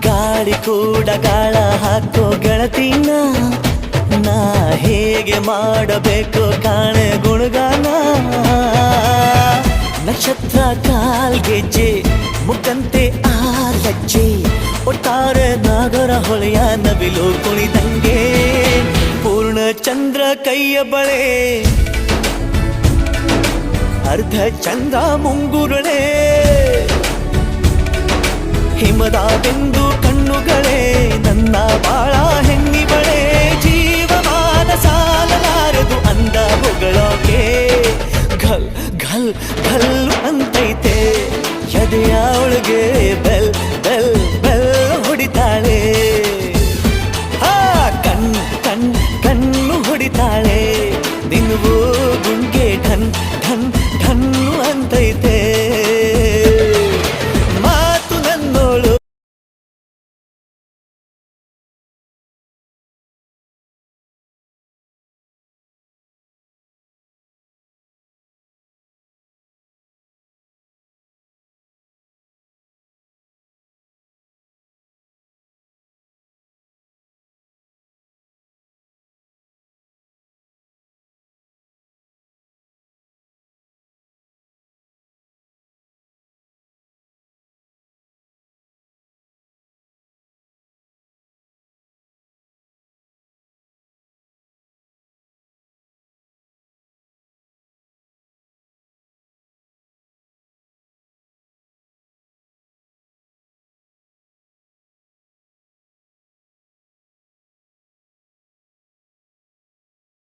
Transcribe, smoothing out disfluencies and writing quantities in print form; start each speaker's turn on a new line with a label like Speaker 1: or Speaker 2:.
Speaker 1: ಗಾಳಿ ಕೂಡ ಗಾಳ ಹಾಕೋ ಗೆಳತಿನ ನಾ ಹೇಗೆ ಮಾಡಬೇಕು ಕಾಣೆ ಗುಣಗಾನ ನಕ್ಷತ್ರ ಕಾಲ್ಗೆಜ್ಜೆ ಮುಖಂತೆ ಆಲಜ್ಜೆ ಒಟ್ಟಾರೆ ನಾಗರ ಹೊಳೆಯ ನವಿಲು ಕುಣಿದಂಗೆ ಪೂರ್ಣ ಚಂದ್ರ ಕೈಯ ಬಳೆ ಅರ್ಧ ಚಂದ್ರ ಮುಂಗುರುಳೆ ಹಿಮದ ಬೆಂದು ಕಣ್ಣುಗಳೇ ನನ್ನ ಬಾಳ ಹೆಣ್ಣಿಬಳೆ ಜೀವಮಾನ ಸಾಲಲಾರದು ಅಂದ ಹೊಗಳೋಕೆ ಘಲ್ ಘಲ್ ಘಲ್ ಅಂತೈತೆ ಎದೆಯ ಒಳಗೆ